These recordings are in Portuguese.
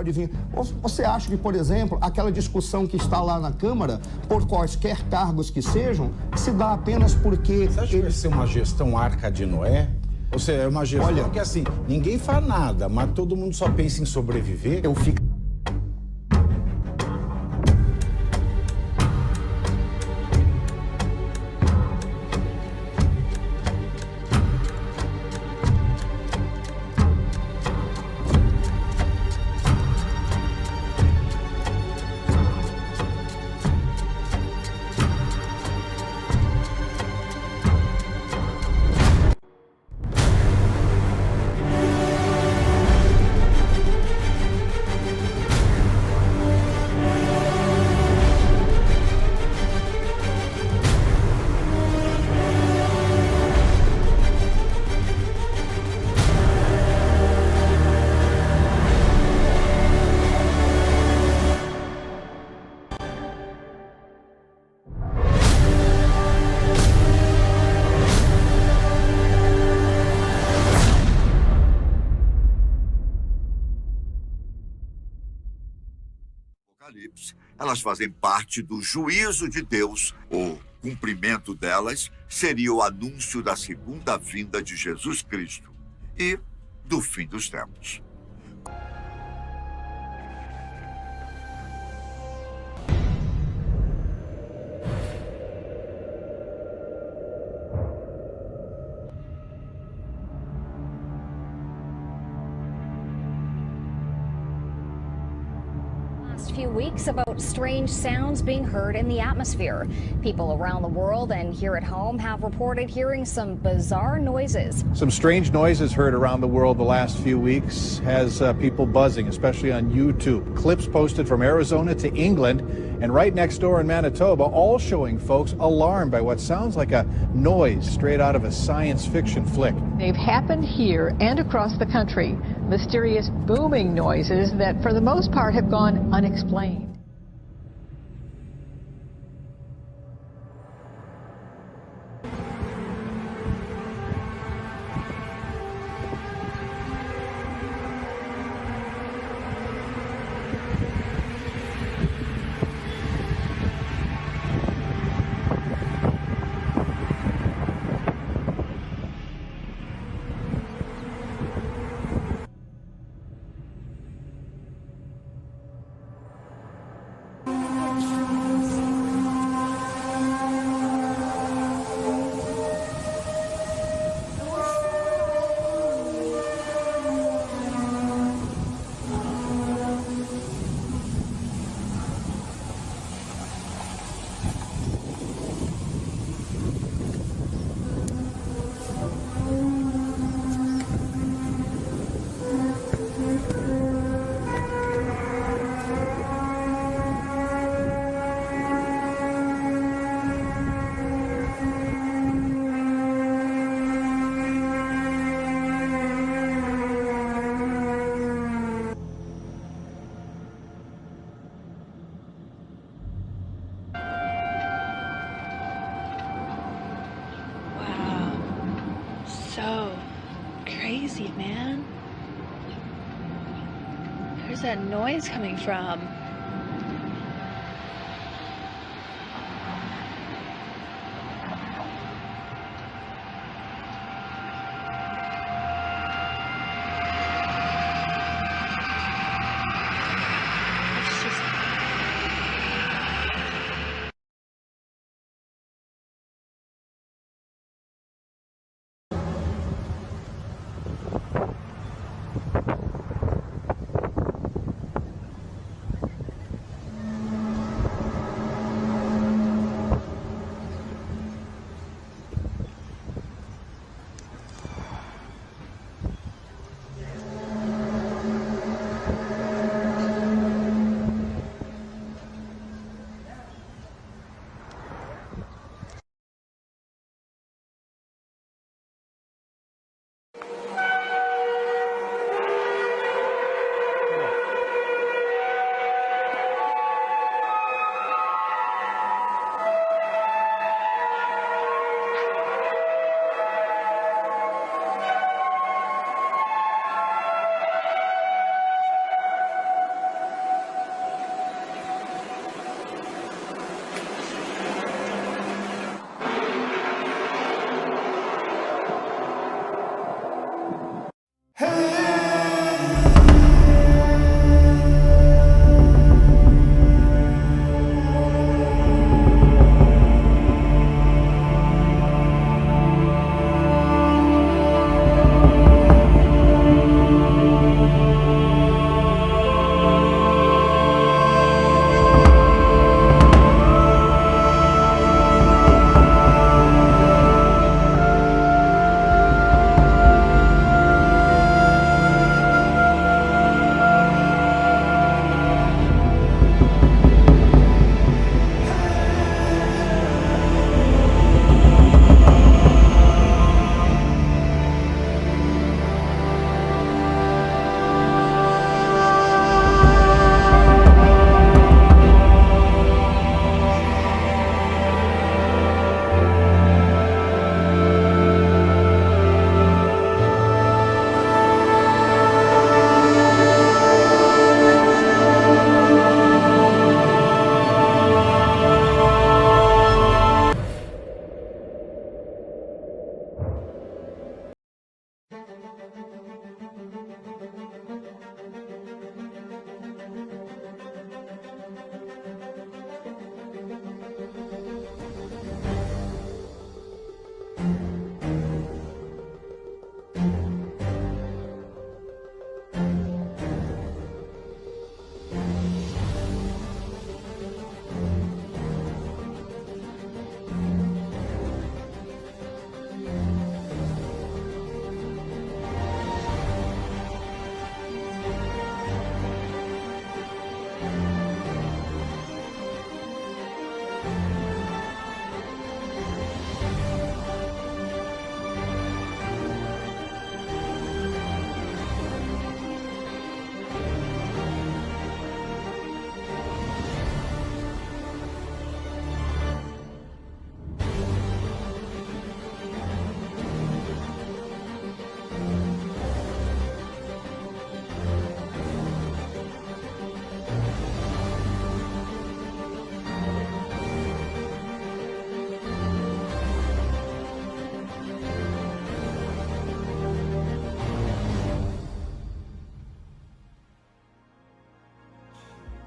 pode vir. Ou você acha que, por exemplo, aquela discussão que está lá na Câmara, por quaisquer cargos que sejam, se dá apenas porque... Você acha que vai ser uma gestão Arca de Noé? Ou seja, é uma gestão que, assim, ninguém faz nada, mas todo mundo só pensa em sobreviver? Eu fico... Elas fazem parte do juízo de Deus. O cumprimento delas seria o anúncio da segunda vinda de Jesus Cristo e do fim dos tempos. Few weeks about strange sounds being heard in the atmosphere. People around the world and here at home have reported hearing some bizarre noises. Some strange noises heard around the world the last few weeks has people buzzing, especially on YouTube. Clips posted from Arizona to England and right next door in Manitoba, all showing folks alarmed by what sounds like a noise straight out of a science fiction flick. They've happened here and across the country. Mysterious booming noises that for the most part have gone unexplained. So crazy, man. Where's that noise coming from? It's just...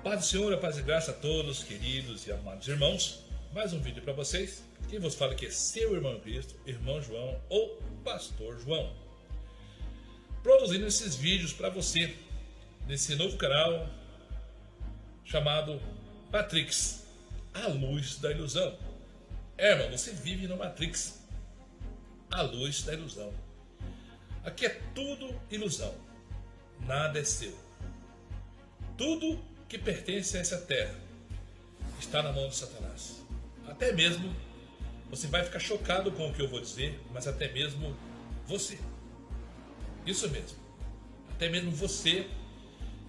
Paz do Senhor, a paz e graça a todos, queridos e amados irmãos. Mais um vídeo para vocês. Quem vos fala aqui é seu irmão em Cristo, irmão João ou pastor João. Produzindo esses vídeos para você, nesse novo canal chamado Matrix, a luz da ilusão. Irmão, você vive no Matrix, a luz da ilusão. Aqui é tudo ilusão, nada é seu. Tudo que pertence a essa terra está na mão de Satanás. Até mesmo, você vai ficar chocado com o que eu vou dizer, mas até mesmo você. Isso mesmo. Até mesmo você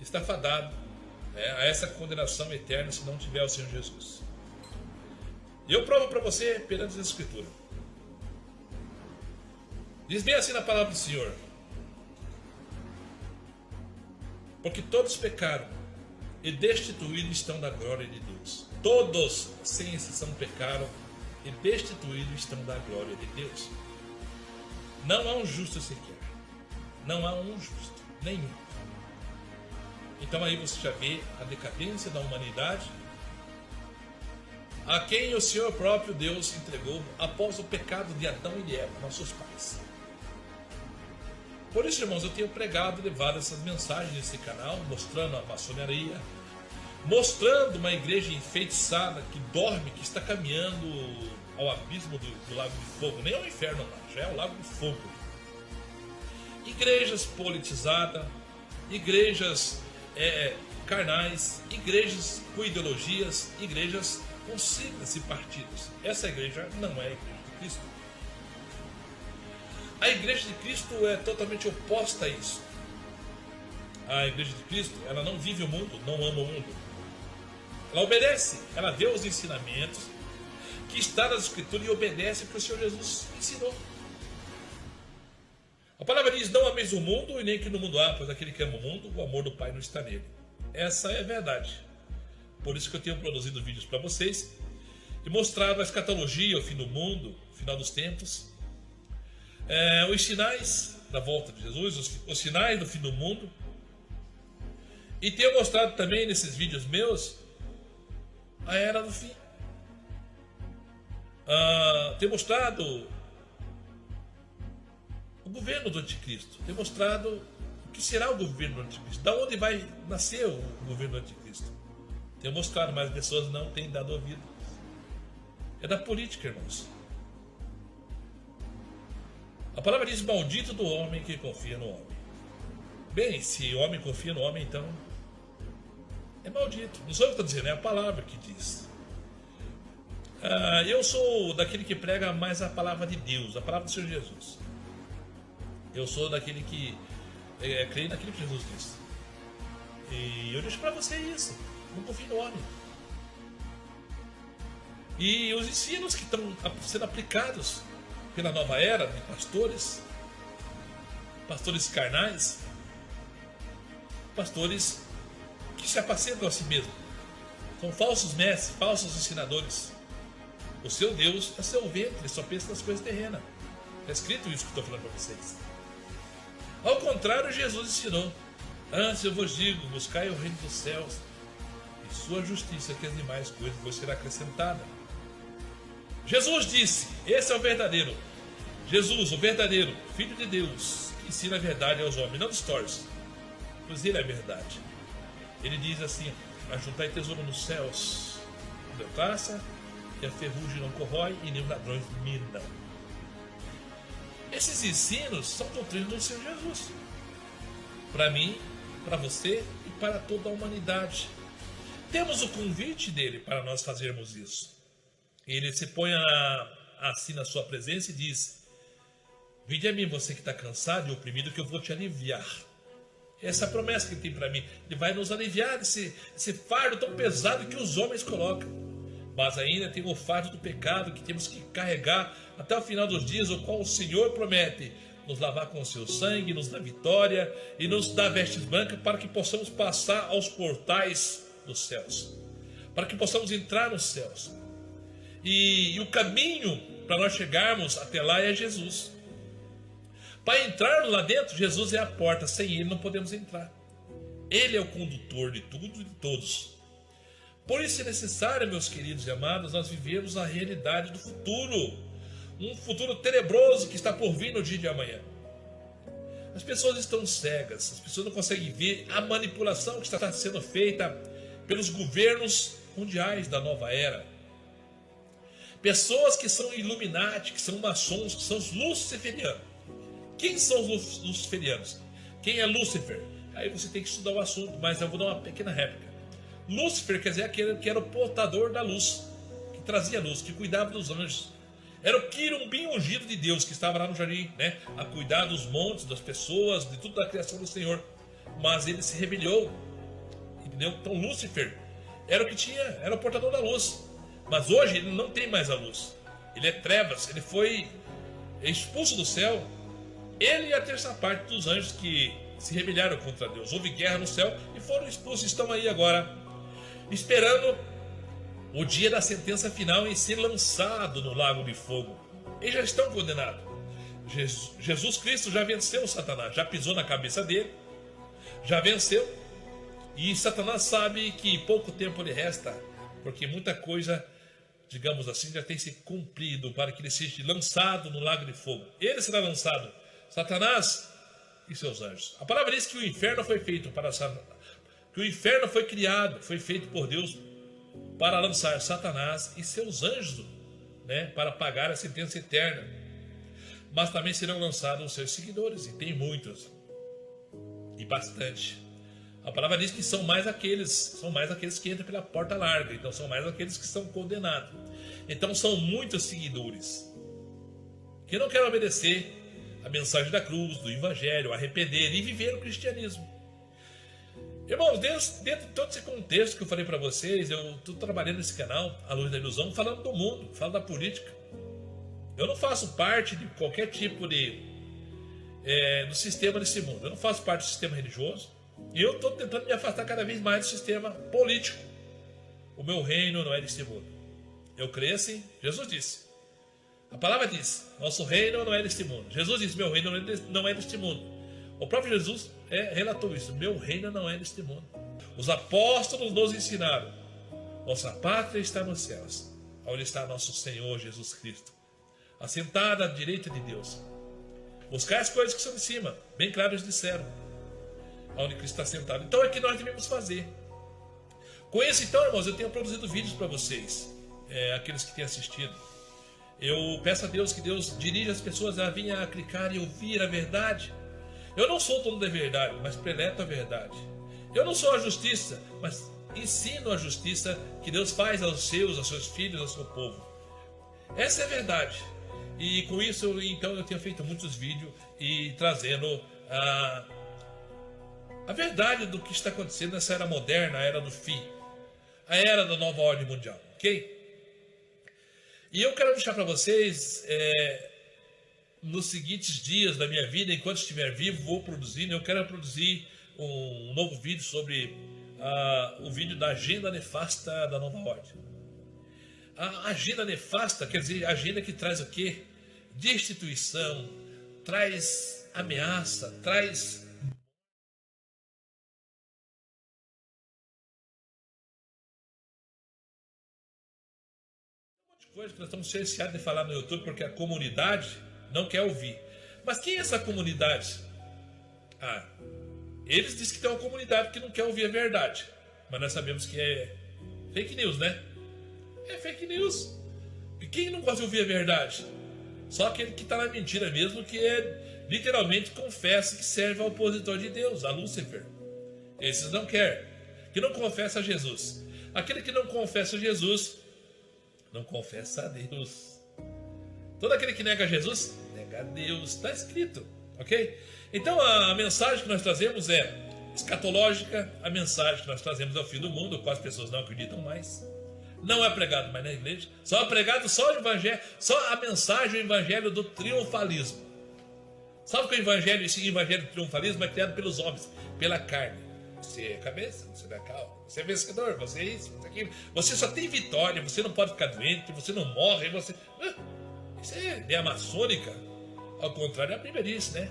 está fadado a essa condenação eterna se não tiver o Senhor Jesus. E eu provo para você perante a Escritura. Diz bem assim na palavra do Senhor: porque todos pecaram e destituídos estão da glória de Deus. Todos, sem exceção, pecaram e destituídos estão da glória de Deus. Não há um justo sequer. Não há um justo, nenhum. Então aí você já vê a decadência da humanidade, a quem o Senhor próprio Deus entregou após o pecado de Adão e de Eva, nossos pais. Por isso, irmãos, eu tenho pregado e levado essas mensagens nesse canal, mostrando a maçonaria, mostrando uma igreja enfeitiçada que dorme, que está caminhando ao abismo do lago de fogo, nem ao inferno mais, já é o lago de fogo. Igrejas politizadas, igrejas carnais, igrejas com ideologias, igrejas com siglas e partidos. Essa igreja não é a igreja de Cristo. A igreja de Cristo é totalmente oposta a isso. A igreja de Cristo, ela não vive o mundo, não ama o mundo. Ela obedece, ela vê os ensinamentos que está nas Escrituras e obedece o que o Senhor Jesus ensinou. A palavra diz: não ameis o mundo e nem que no mundo há, pois aquele que ama o mundo, o amor do Pai não está nele. Essa é a verdade. Por isso que eu tenho produzido vídeos para vocês e mostrado a escatologia, o fim do mundo, o final dos tempos, os sinais da volta de Jesus, os sinais do fim do mundo. E tenho mostrado também nesses vídeos meus a era do fim. Tenho mostrado o governo do anticristo. Tenho mostrado o que será o governo do anticristo. Da onde vai nascer o governo do anticristo. Tenho mostrado, mas as pessoas não têm dado ouvido. É da política, irmãos. A palavra diz: maldito do homem que confia no homem. Bem, se o homem confia no homem, então é maldito. Não sou eu que estou dizendo, é a palavra que diz. Eu sou daquele que prega mais a palavra de Deus, a palavra do Senhor Jesus. Eu sou daquele que crê naquilo que Jesus disse. E eu deixo para você isso. Não confie no homem. E os ensinos que estão sendo aplicados pela nova era de pastores carnais, pastores que se apacentam a si mesmos. São falsos mestres, falsos ensinadores. O seu Deus é seu ventre, só pensa nas coisas terrenas. Está escrito isso que estou falando para vocês. Ao contrário, Jesus ensinou: antes eu vos digo, buscai o reino dos céus e sua justiça, que as demais coisas vos será acrescentada. Jesus disse: esse é o verdadeiro. Jesus, o verdadeiro Filho de Deus, que ensina a verdade aos homens, não distorce, pois ele é a verdade. Ele diz assim: ajuntai tesouro nos céus, onde a traça e a ferrugem não corrói e nem os ladrões minam. Esses ensinos são doutrinas do Senhor Jesus, para mim, para você e para toda a humanidade. Temos o convite dele para nós fazermos isso. Ele se põe assim na sua presença e diz: vinde a mim, você que está cansado e oprimido, que eu vou te aliviar. Essa é a promessa que ele tem para mim. Ele vai nos aliviar desse fardo tão pesado que os homens colocam. Mas ainda tem o fardo do pecado que temos que carregar até o final dos dias, o qual o Senhor promete nos lavar com o seu sangue, nos dar vitória e nos dar vestes brancas para que possamos passar aos portais dos céus, para que possamos entrar nos céus. E o caminho para nós chegarmos até lá é Jesus. Para entrarmos lá dentro, Jesus é a porta. Sem ele não podemos entrar. Ele é o condutor de tudo e de todos. Por isso é necessário, meus queridos e amados, nós vivermos a realidade do futuro. Um futuro tenebroso que está por vir no dia de amanhã. As pessoas estão cegas, as pessoas não conseguem ver a manipulação que está sendo feita pelos governos mundiais da nova era. Pessoas que são Illuminati, que são maçons, que são os luciferianos. Quem são os luciferianos? Quem é Lúcifer? Aí você tem que estudar o assunto, mas eu vou dar uma pequena réplica. Lúcifer quer dizer aquele que era o portador da luz, que trazia luz, que cuidava dos anjos. Era o querubim ungido de Deus, que estava lá no jardim, né? A cuidar dos montes, das pessoas, de tudo da criação do Senhor. Mas ele se rebelou, entendeu? Então Lúcifer era o que tinha, era o portador da luz. Mas hoje ele não tem mais a luz. Ele é trevas, ele foi expulso do céu. Ele e a terça parte dos anjos que se rebelaram contra Deus. Houve guerra no céu e foram expulsos. Estão aí agora, esperando o dia da sentença final e ser lançado no lago de fogo. Eles já estão condenados. Jesus Cristo já venceu Satanás, já pisou na cabeça dele, já venceu. E Satanás sabe que pouco tempo lhe resta, porque muita coisa, digamos assim, já tem se cumprido para que ele seja lançado no lago de fogo. Ele será lançado, Satanás e seus anjos. A palavra diz que o inferno foi feito para Satanás, que o inferno foi criado, foi feito por Deus para lançar Satanás e seus anjos, né, para pagar a sentença eterna. Mas também serão lançados os seus seguidores, e tem muitos, e bastante. A palavra diz que são mais aqueles que entram pela porta larga, então são mais aqueles que são condenados. Então são muitos seguidores que não querem obedecer a mensagem da cruz, do evangelho, arrepender e viver o cristianismo. Irmãos, dentro de todo esse contexto que eu falei para vocês, eu estou trabalhando nesse canal, A Luz da Ilusão, falando do mundo, falando da política. Eu não faço parte de qualquer tipo do sistema desse mundo. Eu não faço parte do sistema religioso. E eu estou tentando me afastar cada vez mais do sistema político. O meu reino não é desse mundo. Eu creio assim, Jesus disse. A palavra diz, nosso reino não é deste mundo. Jesus disse, meu reino não é deste mundo. O próprio Jesus relatou isso, meu reino não é deste mundo. Os apóstolos nos ensinaram, nossa pátria está nos céus, onde está nosso Senhor Jesus Cristo, assentado à direita de Deus. Buscar as coisas que são de cima, bem claro eles disseram, onde Cristo está sentado. Então é que nós devemos fazer. Com isso, então, irmãos, eu tenho produzido vídeos para vocês, aqueles que têm assistido. Eu peço a Deus que Deus dirija as pessoas a vir a clicar e ouvir a verdade. Eu não sou dono da verdade, mas preleto a verdade. Eu não sou a justiça, mas ensino a justiça que Deus faz aos seus filhos, ao seu povo. Essa é a verdade. E com isso, então, eu tenho feito muitos vídeos e trazendo a verdade do que está acontecendo nessa era moderna, a era do fim, a era da nova ordem mundial, ok? E eu quero deixar para vocês, nos seguintes dias da minha vida, enquanto estiver vivo, vou produzindo. Eu quero produzir um novo vídeo sobre o vídeo da agenda nefasta da nova ordem. A agenda nefasta quer dizer a agenda que traz o quê? Destituição, traz ameaça, traz coisa que nós estamos cerceados de falar no YouTube porque a comunidade não quer ouvir. Mas quem é essa comunidade? Eles dizem que tem uma comunidade que não quer ouvir a verdade. Mas nós sabemos que é fake news, né? É fake news. E quem não gosta de ouvir a verdade? Só aquele que está na mentira mesmo, que literalmente confessa que serve ao opositor de Deus, a Lúcifer. Esses não querem. Que não confessa a Jesus. Aquele que não confessa a Jesus não confessa a Deus. Todo aquele que nega Jesus, nega a Deus. Está escrito, ok? Então a mensagem que nós trazemos é escatológica. A mensagem que nós trazemos é o fim do mundo, quase as pessoas não acreditam mais. Não é pregado mais na igreja. Só é pregado só o evangelho, só a mensagem, o evangelho do triunfalismo. Sabe que o evangelho, esse evangelho do triunfalismo é criado pelos homens, pela carne. Você é cabeça, você não é calma, você é vencedor, você é isso, você é aquilo. Você só tem vitória, você não pode ficar doente, você não morre, você... Isso é ideia maçônica. Ao contrário, a Bíblia diz, né?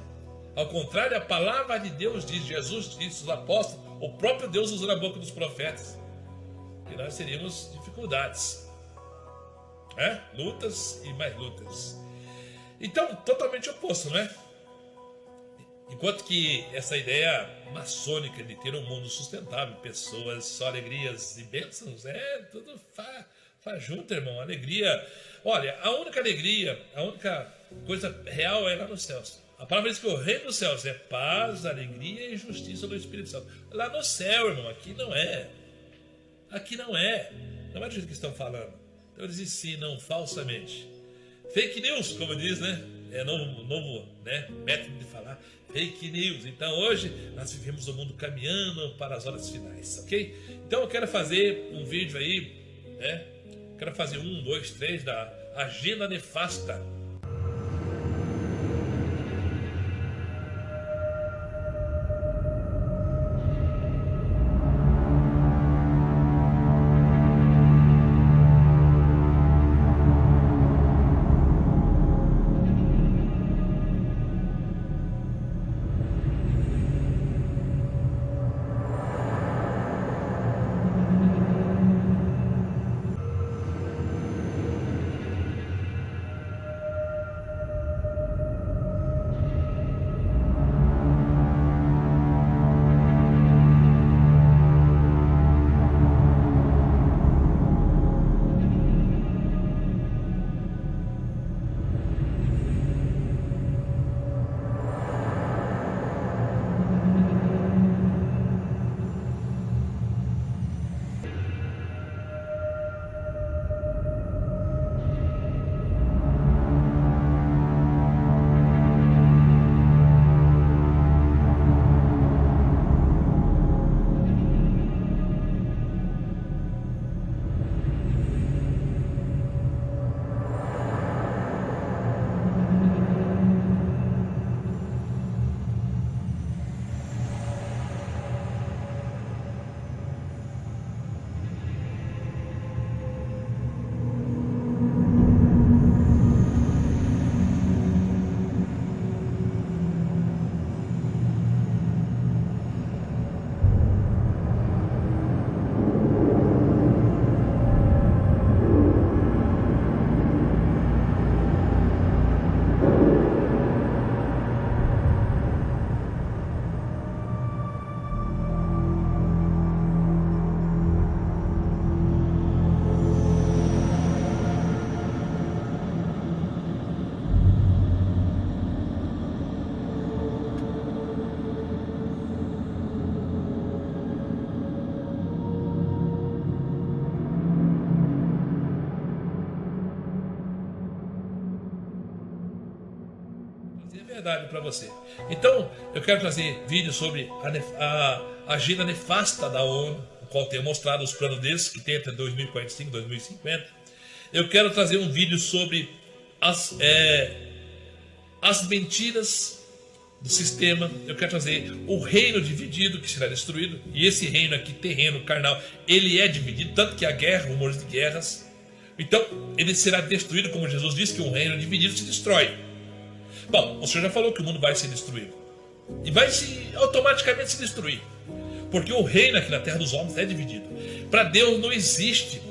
Ao contrário, a palavra de Deus diz, Jesus disse, os apóstolos, o próprio Deus usou na boca dos profetas. que nós teríamos dificuldades, né? Lutas e mais lutas. Então, totalmente oposto, né? Enquanto que essa ideia maçônica de ter um mundo sustentável, pessoas, só alegrias e bênçãos, tudo faz junto, irmão. Alegria. Olha, a única alegria, a única coisa real é lá nos céus. A palavra diz que o reino dos céus é paz, alegria e justiça do Espírito Santo. Lá no céu, irmão, aqui não é. Aqui não é. Não é do jeito que estão falando. Então eles ensinam falsamente. Fake news, como diz, né? É novo né? Método de falar. Fake news. Então hoje nós vivemos o mundo caminhando para as horas finais, ok? Então eu quero fazer um vídeo aí, né? Quero fazer 1, 2, 3 da agenda nefasta. Verdade para você. Então, eu quero trazer vídeos sobre a agenda nefasta da ONU, o qual tem mostrado os planos deles, que tem até 2045, 2050. Eu quero trazer um vídeo sobre as mentiras do sistema. Eu quero trazer o reino dividido que será destruído. E esse reino aqui, terreno, carnal, ele é dividido, tanto que há guerra, rumores de guerras. Então, ele será destruído, como Jesus disse, que um reino dividido se destrói. Bom, o Senhor já falou que o mundo vai ser destruído. E vai automaticamente se destruir. Porque o reino aqui na terra dos homens é dividido. Para Deus não existe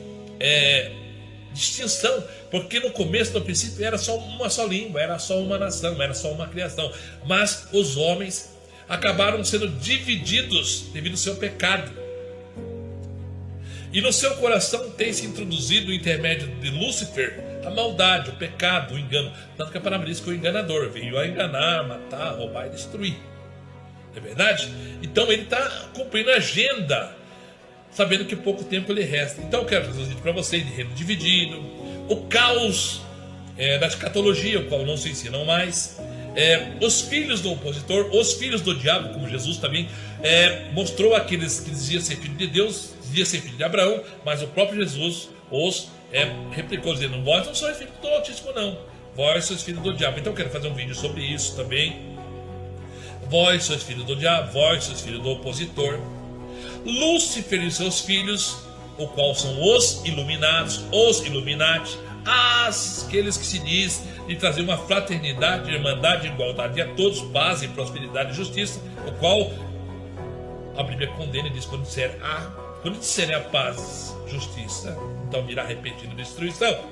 distinção. Porque no começo, no princípio, era só uma só língua, era só uma nação, era só uma criação. Mas os homens acabaram sendo divididos devido ao seu pecado. E no seu coração tem se introduzido o intermédio de Lúcifer a maldade, o pecado, o engano. Tanto que a palavra diz que o enganador veio a enganar, matar, roubar e destruir. Não é verdade? Então ele está cumprindo a agenda, sabendo que pouco tempo lhe resta. Então eu quero trazer um vídeo para vocês de reino dividido, o caos da escatologia, o qual não se ensinam mais, os filhos do opositor, os filhos do diabo, como Jesus também mostrou aqueles que diziam ser filho de Deus, dizia ser filho de Abraão, mas o próprio Jesus os replicou, dizendo: vós não sois filho do Altíssimo, não, vós sois filho do diabo. Então eu quero fazer um vídeo sobre isso também. Vós sois filho do diabo, vós sois filho do opositor. Lúcifer e seus filhos, o qual são os iluminados, os Illuminati, aqueles que se diz de trazer uma fraternidade, irmandade, igualdade a todos, paz e prosperidade e justiça, o qual a Bíblia condena e diz: quando disser A, Quando disserem a paz, justiça, então virá repetindo destruição.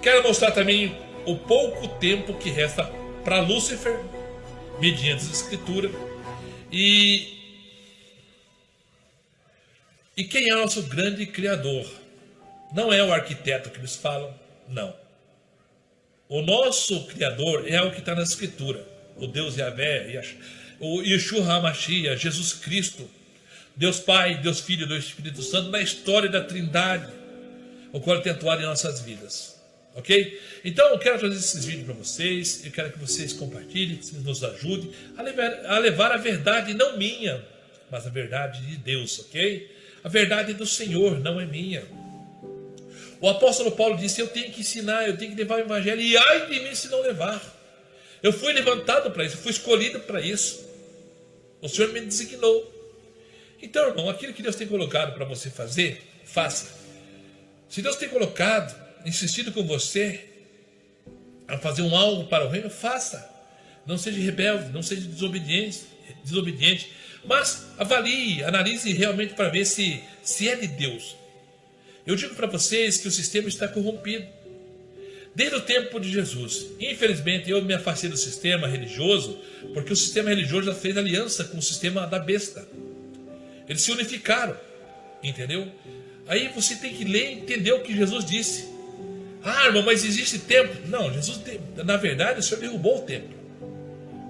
Quero mostrar também o pouco tempo que resta para Lúcifer, mediante a Escritura, e quem é o nosso grande Criador. Não é o arquiteto que eles falam, não. O nosso Criador é o que está na Escritura. O Deus Yahvé, o Yeshua HaMashiach, Jesus Cristo, Deus Pai, Deus Filho e Deus Espírito Santo, na história da Trindade, o qual tem atuado em nossas vidas. Ok? Então eu quero trazer esses vídeos para vocês, eu quero que vocês compartilhem, que vocês nos ajudem a levar a verdade, não minha, mas a verdade de Deus, ok? A verdade do Senhor, não é minha. O apóstolo Paulo disse, eu tenho que ensinar, eu tenho que levar o evangelho, e ai de mim se não levar. Eu fui levantado para isso, eu fui escolhido para isso. O Senhor me designou. Então, irmão, aquilo que Deus tem colocado para você fazer, faça. Se Deus tem colocado, insistido com você a fazer algo para o reino, faça. Não seja rebelde, não seja desobediente, mas avalie, analise realmente para ver se é de Deus. Eu digo para vocês que o sistema está corrompido. Desde o tempo de Jesus. Infelizmente, eu me afastei do sistema religioso, porque o sistema religioso já fez aliança com o sistema da besta. Eles se unificaram, entendeu? Aí você tem que ler e entender o que Jesus disse. Ah, irmão, mas existe templo? Não, na verdade, o Senhor derrubou o templo.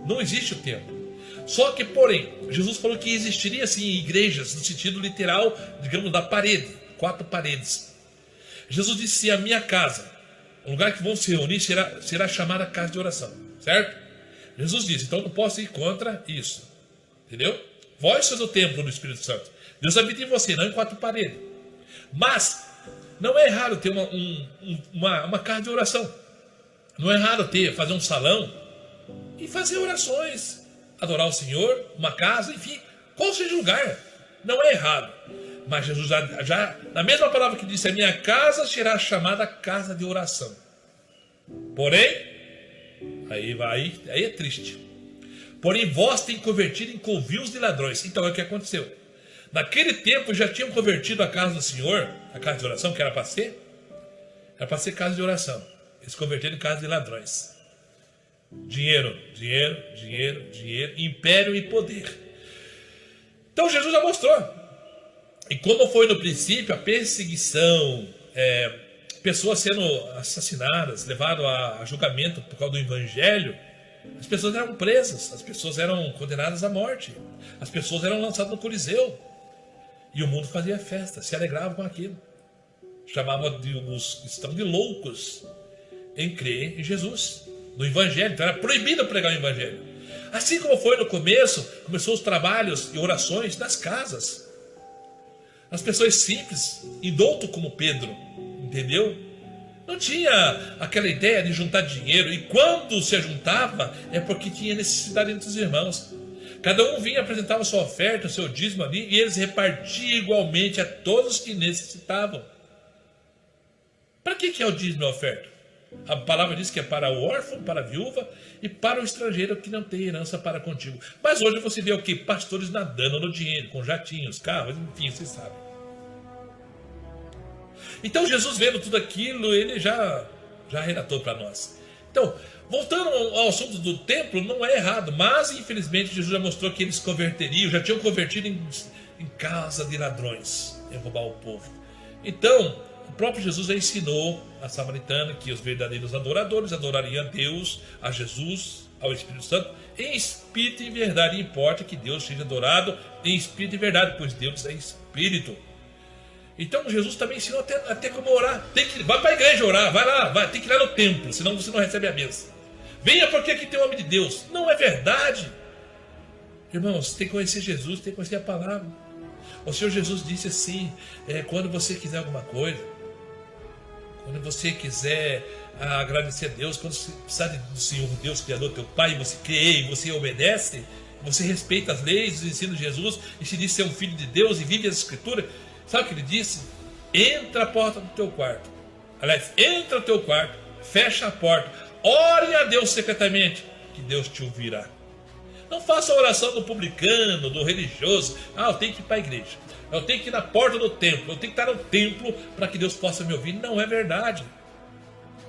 Não existe o templo. Só que, porém, Jesus falou que existiria, sim, igrejas, no sentido literal, digamos, da parede, 4 paredes. Jesus disse, a minha casa, o lugar que vão se reunir será chamada casa de oração, certo? Jesus disse, então não posso ir contra isso, entendeu? Vós sois o templo do Espírito Santo. Deus habita em você, não em 4 paredes. Mas não é errado ter uma casa de oração. Não é errado fazer um salão e fazer orações, adorar o Senhor, uma casa, enfim, qual seja o lugar. Não é errado. Mas Jesus já na mesma palavra que disse, a minha casa será chamada casa de oração. Porém, aí é triste. Porém, vós tem convertido em covios de ladrões. Então é o que aconteceu. Naquele tempo já tinham convertido a casa do Senhor, a casa de oração, que era para ser casa de oração. Eles converteram em casa de ladrões. Dinheiro, império e poder. Então Jesus já mostrou. E como foi no princípio a perseguição, pessoas sendo assassinadas, levadas a julgamento por causa do evangelho, as pessoas eram presas, as pessoas eram condenadas à morte, as pessoas eram lançadas no Coliseu. E o mundo fazia festa, se alegrava com aquilo. Chamava os cristãos de loucos em crer em Jesus, no evangelho. Então era proibido pregar o evangelho. Assim como foi no começo, começou os trabalhos e orações nas casas. As pessoas simples, indouto como Pedro, entendeu? Não tinha aquela ideia de juntar dinheiro. E quando se juntava, é porque tinha necessidade entre os irmãos. Cada um vinha, apresentava sua oferta, o seu dízimo ali, e eles repartiam igualmente a todos que necessitavam. Para que é o dízimo e a oferta? A palavra diz que é para o órfão, para a viúva e para o estrangeiro que não tem herança para contigo. Mas hoje você vê o que? Pastores nadando no dinheiro, com jatinhos, carros, enfim, vocês sabem. Então Jesus, vendo tudo aquilo, ele já relatou para nós. Então, voltando ao assunto do templo, não é errado, mas infelizmente Jesus já mostrou que eles converteriam, já tinham convertido em casa de ladrões, em roubar o povo. Então, o próprio Jesus já ensinou a samaritana que os verdadeiros adoradores adorariam a Deus, a Jesus, ao Espírito Santo, em espírito e em verdade. E importa que Deus seja adorado em espírito e verdade, pois Deus é espírito. Então Jesus também ensinou até como orar. Vai para a igreja orar, vai lá, tem que ir lá no templo, senão você não recebe a bênção. Venha porque aqui tem o homem de Deus. Não é verdade. Irmãos, você tem que conhecer Jesus, tem que conhecer a palavra. O Senhor Jesus disse assim, quando você quiser alguma coisa, quando você quiser agradecer a Deus, quando você precisar do Senhor Deus, Criador, teu Pai, você crê e você obedece, você respeita as leis, os ensinos de Jesus, e se diz ser um filho de Deus e vive as Escrituras, sabe o que ele disse? Entra a porta do teu quarto. Aliás, entra no teu quarto, fecha a porta, ore a Deus secretamente, que Deus te ouvirá. Não faça a oração do publicano, do religioso. Eu tenho que ir para a igreja. Eu tenho que ir na porta do templo. Eu tenho que estar no templo para que Deus possa me ouvir. Não é verdade.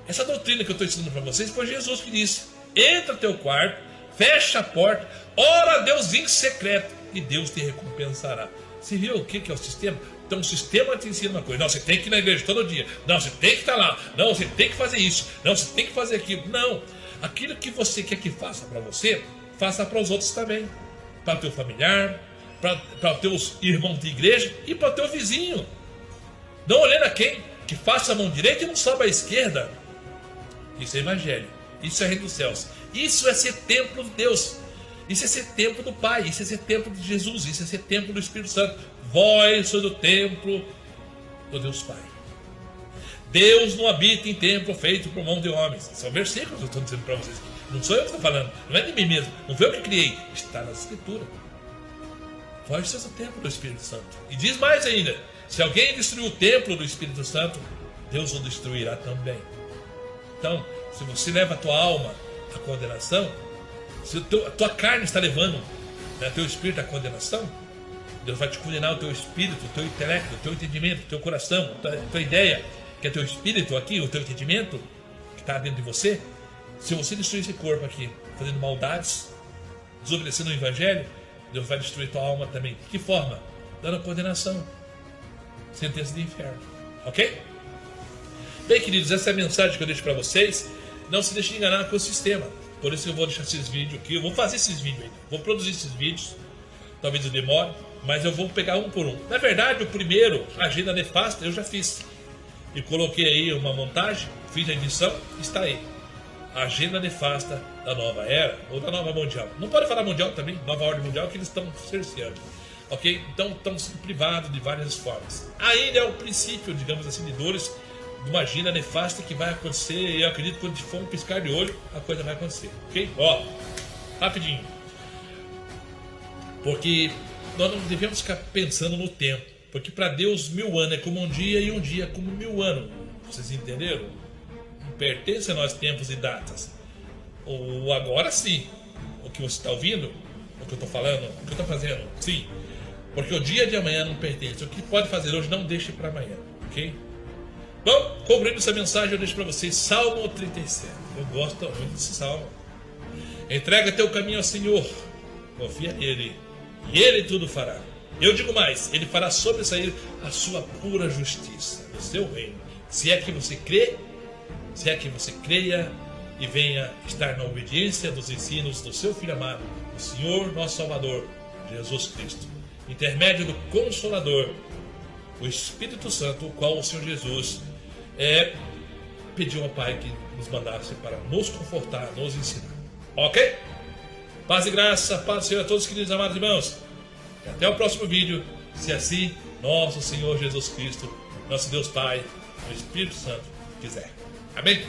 Essa doutrina que eu estou ensinando para vocês foi Jesus que disse: entra no teu quarto, fecha a porta, ora a Deus em secreto e Deus te recompensará. Você viu o que é o sistema? Então o sistema te ensina uma coisa: não, você tem que ir na igreja todo dia, não, você tem que estar lá, não, você tem que fazer isso, não, você tem que fazer aquilo. Não, aquilo que você quer que faça para você, faça para os outros também, para o teu familiar, para os teus irmãos de igreja e para o teu vizinho. Não olhando a quem, que faça a mão direita e não sobe a esquerda. Isso é evangelho, isso é reino dos céus, isso é ser templo de Deus, isso é ser templo do Pai, isso é ser templo de Jesus, isso é ser templo do Espírito Santo. Vós sois o templo do Deus Pai. Deus não habita em templo feito por mão de homens. São versículos que eu estou dizendo para vocês. Não sou eu que estou falando, não é de mim mesmo, não foi eu que criei, está na Escritura. Vós sois o templo do Espírito Santo. E diz mais ainda: se alguém destruir o templo do Espírito Santo, Deus o destruirá também. Então, se você leva a tua alma à condenação, se a tua carne está levando, né, teu espírito à condenação, Deus vai te condenar o teu espírito, o teu intelecto, o teu entendimento, o teu coração, a tua ideia, que é teu espírito aqui, o teu entendimento que está dentro de você. Se você destruir esse corpo aqui, fazendo maldades, desobedecendo o Evangelho, Deus vai destruir tua alma também. De que forma? Dando a condenação, sentença de inferno. Ok? Bem, queridos, essa é a mensagem que eu deixo para vocês. Não se deixem enganar com o sistema. Por isso eu vou deixar esses vídeos aqui. Eu vou fazer esses vídeos ainda. Vou produzir esses vídeos. Talvez eu demore, mas eu vou pegar um por um. Na verdade, o primeiro, a agenda nefasta, eu já fiz. E coloquei aí uma montagem, fiz a edição, está aí. A agenda nefasta da nova era, ou da nova mundial. Não pode falar mundial também, nova ordem mundial, que eles estão cerceando. Ok? Então estão sendo privados de várias formas. Ainda é o princípio, digamos assim, de dores de uma agenda nefasta que vai acontecer. E eu acredito que quando for um piscar de olho, a coisa vai acontecer. Ok? Ó, rapidinho. Porque nós não devemos ficar pensando no tempo. Porque para Deus 1000 anos é como um dia e um dia é como 1000 anos. Vocês entenderam? Não pertence a nós tempos e datas. Ou agora sim. O que você está ouvindo, o que eu estou falando, o que eu estou fazendo, sim. Porque o dia de amanhã não pertence. O que pode fazer hoje não deixe para amanhã. Ok? Bom, concluindo essa mensagem, eu deixo para vocês Salmo 37. Eu gosto muito desse salmo. Entrega teu caminho ao Senhor, confia nele, e ele tudo fará. Eu digo mais, ele fará sobressair a sua pura justiça no seu reino. Se é que você crê, se é que você creia e venha estar na obediência dos ensinos do seu Filho amado, o Senhor nosso Salvador, Jesus Cristo, intermédio do Consolador, o Espírito Santo, o qual o Senhor Jesus pediu ao Pai que nos mandasse para nos confortar, nos ensinar. Ok? Paz e graça, paz do Senhor a todos, queridos amados irmãos. E até o próximo vídeo, se assim nosso Senhor Jesus Cristo, nosso Deus Pai, o Espírito Santo quiser. Amém?